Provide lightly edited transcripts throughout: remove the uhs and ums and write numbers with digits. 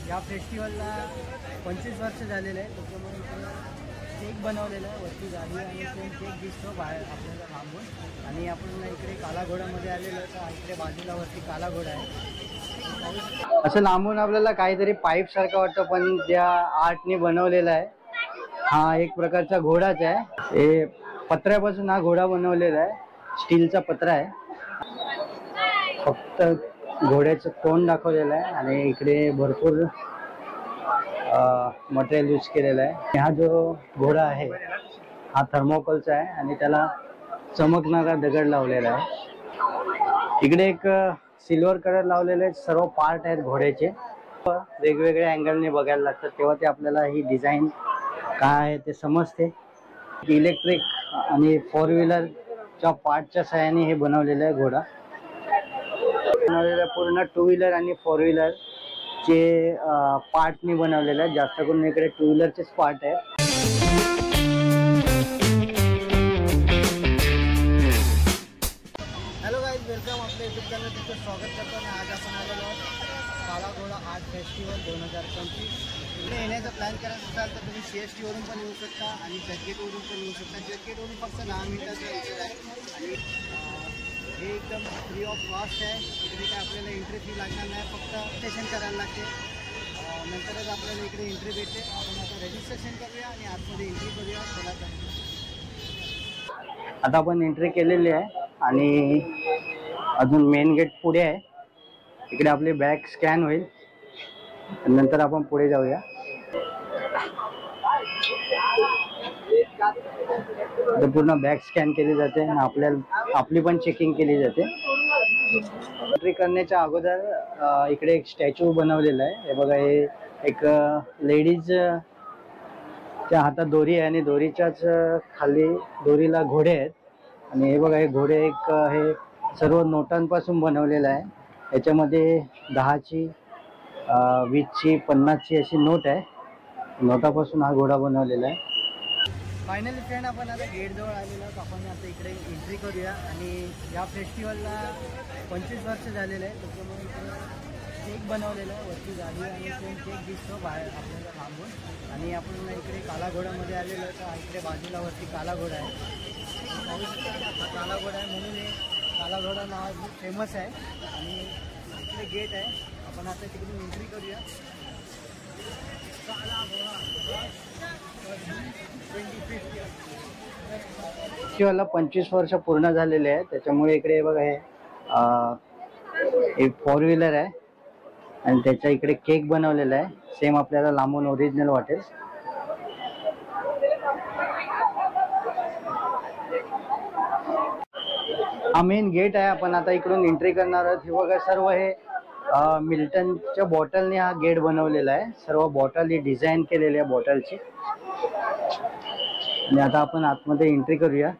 या फेस्टिवलला 25 वर्ष झालेले आहे. त्याच्यामुळे केक बनवलेला आहे वरती गाडी आणि सेम केक दिसतो बाहेर आपल्याला लांबून. आणि आपण इकडे काला घोड्यामध्ये आलेलो तर इकडे बाजूला वरती काला घोडा आहे. असं लांबून आपल्याला काहीतरी पाईप सारखं वाटतं पण त्या आर्टने बनवलेला आहे. हा एक प्रकारचा घोडाच आहे. हे पत्र्यापासून हा घोडा बनवलेला आहे. स्टीलचा पत्रा आहे. फक्त घोड्याचं तोंड दाखवलेलं आहे आणि इकडे भरपूर मटेरियल यूज केलेलं आहे. हा जो घोडा आहे हा थर्मोकोलचा आहे आणि त्याला चमकणारा दगड लावलेला आहे. इकडे एक सिल्वर कलर लावलेले सर्व पार्ट आहेत घोड्याचे. वेगवेगळ्या अँगलने बघायला लागतात तेव्हा ते आपल्याला ही डिझाईन काय आहे ते समजते. इलेक्ट्रिक आणि 4 व्हीलरच्या पार्टच्या सहाय्याने हे बनवलेलं आहे घोडा. बनवलेलं पूर्ण 2 व्हीलर आणि 4 व्हीलर चे पार्टनी बनवलेलं आहे. जास्त करून इकडे 2 व्हीलरचेच पार्ट आहे. हॅलो गाईज, वेलकम आपल्या यूट्यूब चॅनल. तुमचं स्वागत करतो. आणि आज आपण आलेलो काला घोडा आर्ट फेस्टिवल 2025. इकडे येण्याचा प्लॅन करायचा असाल तर तुम्ही CST वरून पण येऊ शकता आणि चर्चगेटवरून पण येऊ शकता. चर्चगेटवरून फक्त 10 मिनिटाचा इकडे आहे आणि हे एकदम फ्री ऑफ कॉस्ट आहे. इकडे काय आपल्याला एंट्री फी लागणार नाही, फक्त रजिस्ट्रेशन करायला लागते. नंतरच आपल्याला इकडे एंट्री भेटते. आपण आता रजिस्ट्रेशन करूया आणि आतमध्ये एंट्री करूया. चला आता आपण एंट्री केलेली आहे आणि अजून मेन गेट पुढे आहे. इकडे आपली बॅग स्कॅन होईल आणि नंतर आपण पुढे जाऊया. पूर्ण बॅग स्कॅन केली जाते आणि आपली पण चेकिंग केली जाते. एंट्री करण्याच्या अगोदर इकडे एक स्टॅच्यू बनवलेला आहे. हे बघा, हे एक लेडीज च्या हातात दोरी आहे आणि दोरीच्याच खाली दोरीला घोडे आहेत. आणि हे बघा, हे घोडे एक हे सर्व नोटांपासून बनवलेलं आहे. याच्यामध्ये 10ची 20ची 50ची अशी नोट आहे. नोटापासून हा घोडा बनवलेला आहे. फायनली फ्रेंड, आपण आता गेटजवळ आलेलो आहोत. आपण आता इकडे एंट्री करूया. आणि या फेस्टिवलला 25 वर्ष झालेलं आहे. त्याच्यामुळे इकडे केक बनवलेला आहे वरती गाडी आणि सेम केक दिसतो बाहेर आपल्याला लांबून. आणि आपण इकडे काला घोड्यामध्ये आलेलो आहे तर इकडे बाजूला वरती काला घोडा आहे. हा काला घोडा आहे म्हणून हे काला घोडा नाव फेमस आहे. आणि इकडे गेट आहे. आपण आता तिकडून एंट्री करूया. काला घोडा 25 वर्ष पूर्ण झालेले आहे. त्याच्यामुळे इकडे बघा, हे एक 4 व्हीलर आहे आणि त्याच्या इकडे केक बनवलेला आहे. सेम आपल्याला लांबून ओरिजिनल वाटेल. हा मेन गेट आहे. आपण आता इकडून एंट्री करणार आहोत. हे बघा, सर्व हे मिल्टनच्या बॉटलने हा गेट बनवलेला आहे. सर्व बॉटल ही डिझाईन केलेली आहे बॉटलची. आणि आता आपण आतमध्ये एंट्री करूया.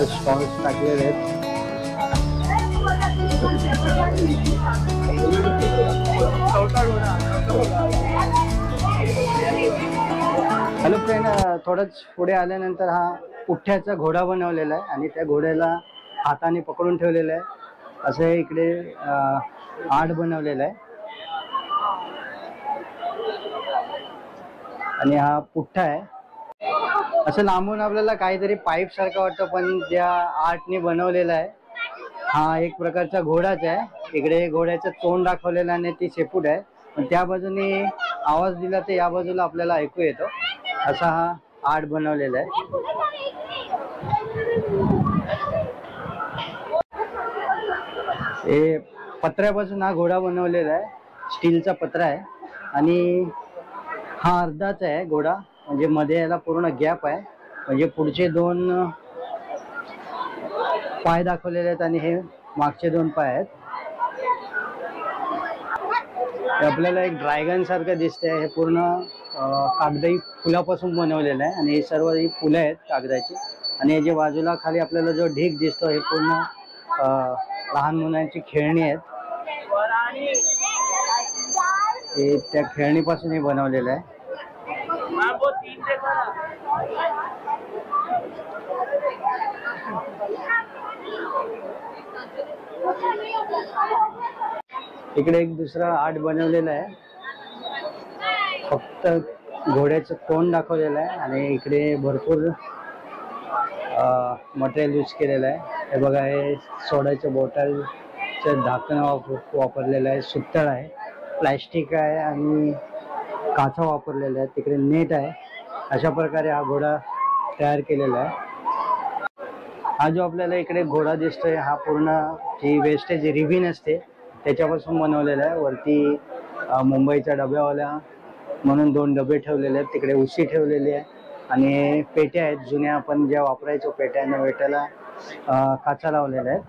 स्टॉल्स टाकलेले आहेत. हॅलो फ्रेंड, थोडंच पुढे आल्यानंतर हा पुठ्ठ्याचा घोडा बनवलेला आहे आणि त्या घोड्याला हाताने पकडून ठेवलेलं आहे. असं इकडे आर्ट बनवलेला आहे. आणि हा पुठ्ठा आहे. असं लांबून आपल्याला काहीतरी पाईप सारखं वाटतं पण त्या आर्टने बनवलेला आहे. हा एक प्रकारचा घोडाच आहे. इकडे घोड्याचं तोंड दाखवलेलं आणि ती शेपूट आहे. पण त्या बाजूने आवाज दिला तर या बाजूला आपल्याला ऐकू येतो. असा हा आर्ट बनवलेला आहे. हे पत्र्यापासून हा घोडा बनवलेला आहे. स्टीलचा पत्रा आहे आणि हा अर्धाच आहे घोडा. म्हणजे मध्ये याला पूर्ण गॅप आहे. म्हणजे पुढचे 2 पाय दाखवलेले आहेत आणि हे मागचे 2 पाय आहेत. आपल्याला एक ड्रॅगन सारखं दिसतंय. हे पूर्ण कागदी फुलापासून बनवलेलं आहे आणि हे सर्व ही फुलं आहेत कागदाची. आणि हे जे बाजूला खाली आपल्याला जो ढीग दिसतो हे पूर्ण लहान मुलांची खेळणी आहेत. हे त्या खेळणीपासून हे बनवलेलं आहे. इकडे एक दुसरा आर्ट बनवलेला आहे, फक्त घोड्याचं तोंड दाखवलेलं आहे आणि इकडे भरपूर मटेरियल यूज केलेलं आहे. हे बघा, हे सोड्याच्या बॉटलचं झाकण वापरलेलं आहे, सुत्तळ आहे, प्लॅस्टिक आहे आणि काचा वापरलेला आहे. तिकडे नेट आहे. अशा प्रकारे हा घोडा तयार केलेला आहे. हा जो आपल्याला इकडे घोडा दिसतोय हा पूर्ण जी वेस्टेज रिबिन असते त्याच्यापासून बनवलेला आहे. वरती मुंबईच्या डब्यावाल्या म्हणून 2 डबे ठेवलेले आहेत, तिकडे उशी ठेवलेली आहे आणि पेट्या आहेत जुन्या आपण ज्या वापरायचो पेट्यानं, पेट्याला काचा लावलेल्या आहेत.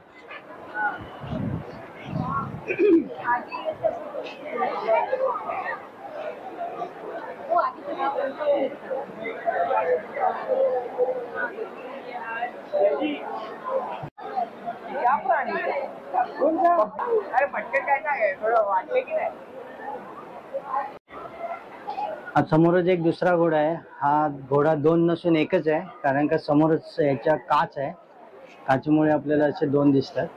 समोरच एक दुसरा घोडा आहे. हा घोडा 2 नसून एकच आहे, कारण का समोरच याच्या काच आहे, काचेमुळे आपल्याला असे 2 दिसतात.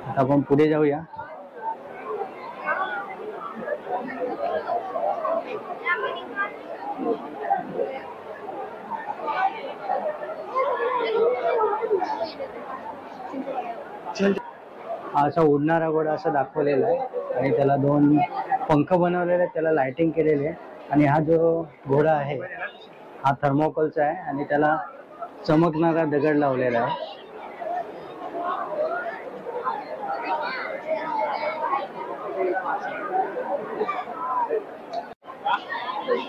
आता आपण पुढे जाऊया. असा उडणारा घोडा असा दाखवलेला आहे आणि त्याला 2 पंख बनवलेले आहेत, त्याला लाइटिंग केलेली आहे. आणि हा जो घोडा आहे हा थर्मोकोलचा आहे आणि त्याला चमकणारा दगड लावलेला आहे.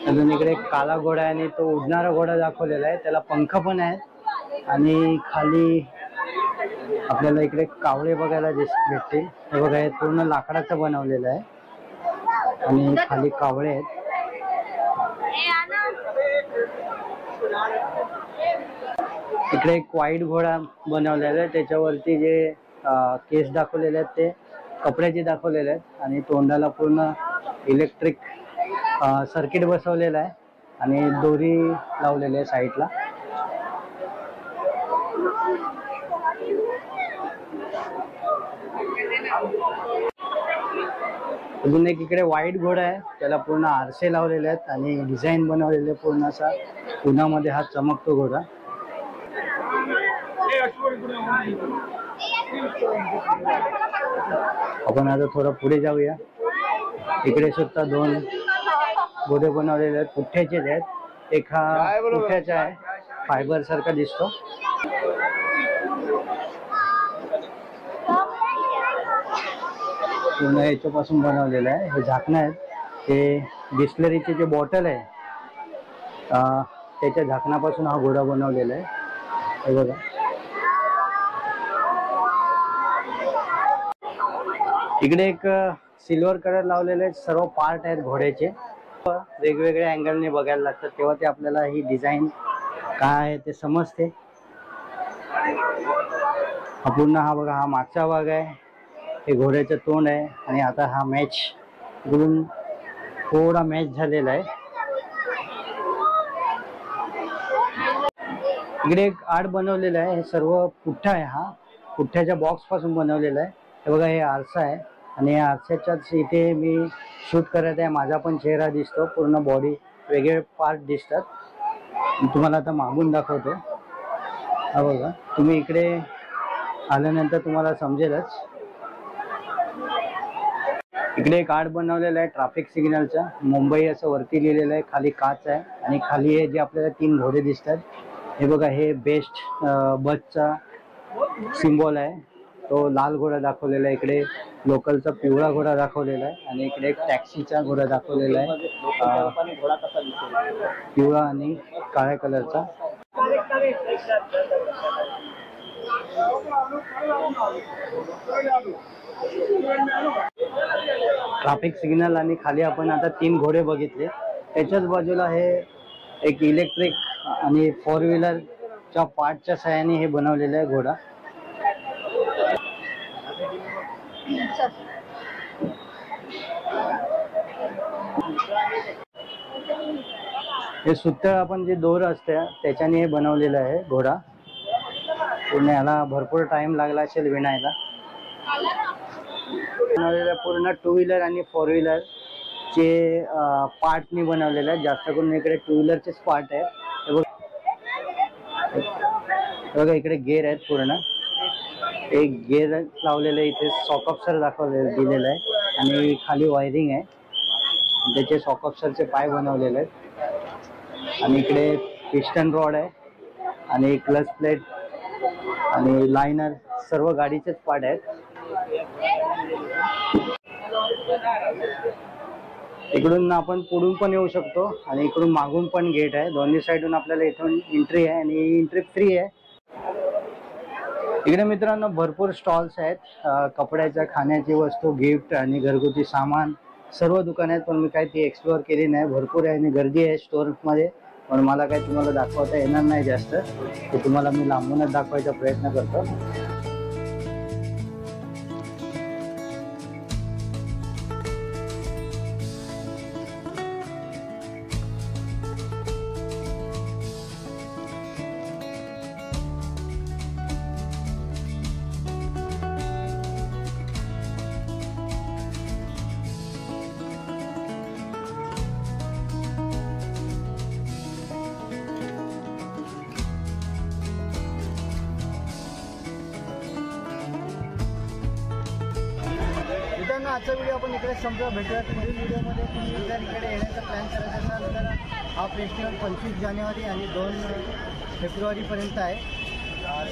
अजून इकडे एक काला घोडा आहे आणि तो उडणारा घोडा दाखवलेला आहे, त्याला पंख पण आहेत आणि खाली आपल्याला इकडे कावळे बघायला भेटतील. हे बघा, हे पूर्ण लाकडाचं बनवलेलं आहे आणि खाली कावळे आहेत. इकडे एक व्हाईट घोडा बनवलेला आहे, त्याच्यावरती जे केस दाखवलेले आहेत ते कपड्याचे दाखवलेले आहेत आणि तोंडाला पूर्ण इलेक्ट्रिक सर्किट बसवलेला आहे आणि दोरी लावलेली आहे साईडला. अजून एक इकडे व्हाईट घोडा आहे, त्याला पूर्ण आरसे लावलेले आहेत आणि डिझाईन बनवलेले पूर्ण असा उन्हामध्ये हा चमकतो घोडा. आपण आता थोडं पुढे जाऊया. इकडे सुद्धा 2 घोडे बनवलेले आहेत, पुठ्ठ्याचे आहेत. एक हा पुठ्ठ्याचा आहे, फायबर सारखा दिसतो. पूर्ण याच्यापासून बनवलेलं आहे. हे झाकणं आहेत, हे बिस्लरीचे जे बॉटल आहे त्याच्या झाकणापासून हा घोडा बनवलेला आहे. हे बघा, इकडे एक सिल्वर कलर लावलेले आहेत. सर्व पार्ट आहेत घोड्याचे, वेगवेगळ्या अँगलने बघायला लागतात तेव्हा ते आपल्याला ही डिझाईन काय आहे ते समजते. हा पूर्ण हा बघा, हा मागचा भाग आहे, हे घोड्याचं तोंड आहे आणि आता हा मॅच इकडून थोडा मॅच झालेला आहे. इकडे एक आर्ट बनवलेला आहे, हे सर्व पुठ्ठा आहे. हा पुठ्ठ्याच्या बॉक्स पासून बनवलेला आहे. हे बघा, हे आरसा आहे आणि या आरशाच्याच इथे मी शूट करत आहे. माझा पण चेहरा दिसतो, पूर्ण बॉडी वेगळे पार्ट दिसतात. तुम्हाला आता मागून दाखवतो. हा बघा, तुम्ही इकडे आल्यानंतर तुम्हाला समजेलच. इकडे एक आर्ट बनवलेला आहे ट्रॅफिक सिग्नलचा, मुंबई असं वरती लिहिलेलं आहे, खाली काच आहे आणि खाली हे जे आपल्याला 3 घोडे दिसतात हे बघा, हे बेस्ट बसचा सिम्बॉल आहे. तो लाल घोडा दाखवलेला आहे, इकडे लोकलचा पिवळा घोडा दाखवलेला आहे आणि इकडे एक टॅक्सीचा घोडा दाखवलेला आहे, पिवळा आणि काळ्या कलरचा. ट्रॅफिक सिग्नल आणि खाली आपण आता 3 घोडे बघितले. त्याच्याच बाजूला हे एक इलेक्ट्रिक आणि 4 व्हीलरच्या पार्टच्या सहाय्याने हे बनवलेलं आहे घोडा. हे सुत्तळ आपण जे दोर असते त्याच्याने हे बनवलेलं आहे घोडा. पूर्ण याला भरपूर टाइम लागला असेल विणायला. बनवलेलं पूर्ण 2 व्हीलर आणि 4 व्हीलर चे पार्टनी बनवलेलं आहे. जास्त करून इकडे 2 व्हीलरचेच पार्ट आहेत. बघा इकडे गेअर आहेत पूर्ण. एक गेअर लावलेलं आहे इथे. सॉकअप्सर दाखवलेलं दिलेलं आहे आणि खाली वायरिंग आहे. त्याचे सॉकअप्सरचे पाय बनवलेले आहेत. आणि इकडे पिस्टन रॉड आहे आणि क्लच प्लेट आणि लायनर सर्व गाडीचेच पार्ट आहेत. इकडून आपण पुढून पण येऊ शकतो आणि इकडून मागून पण गेट आहे. दोन्ही साईडून आपल्याला इथून एंट्री आहे आणि एंट्री फ्री आहे. इकडे मित्रांनो भरपूर स्टॉल्स आहेत. कपड्याच्या, खाण्याची वस्तू, गिफ्ट आणि घरगुती सामान सर्व दुकान आहेत. पण मी काही ती एक्सप्लोअर केली नाही. भरपूर आहे आणि गर्दी आहे स्टोअरमध्ये. पण मला काही तुम्हाला दाखवता येणार नाही जास्त. ते तुम्हाला मी लांबूनच दाखवायचा प्रयत्न करतो. आजचा व्हिडिओ आपण इकडे संपला. भेटूया पुढील व्हिडिओमध्ये. तुम्ही जर इकडे येण्याचा प्लॅन करत असाल तर हा फेस्टिवल 25 जानेवारी आणि 2 फेब्रुवारीपर्यंत आहे.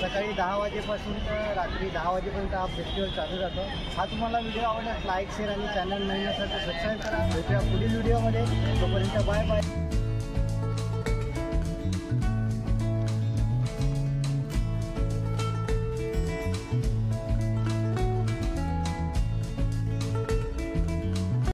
सकाळी 10 वाजेपासून तर रात्री 10 वाजेपर्यंत हा फेस्टिवल चालू राहतो. हा तुम्हाला व्हिडिओ आवडल्यास लाईक, शेअर आणि चॅनल नवीन असेल तर सबस्क्राईब करा. भेटूया पुढील व्हिडिओमध्ये. तोपर्यंत बाय बाय.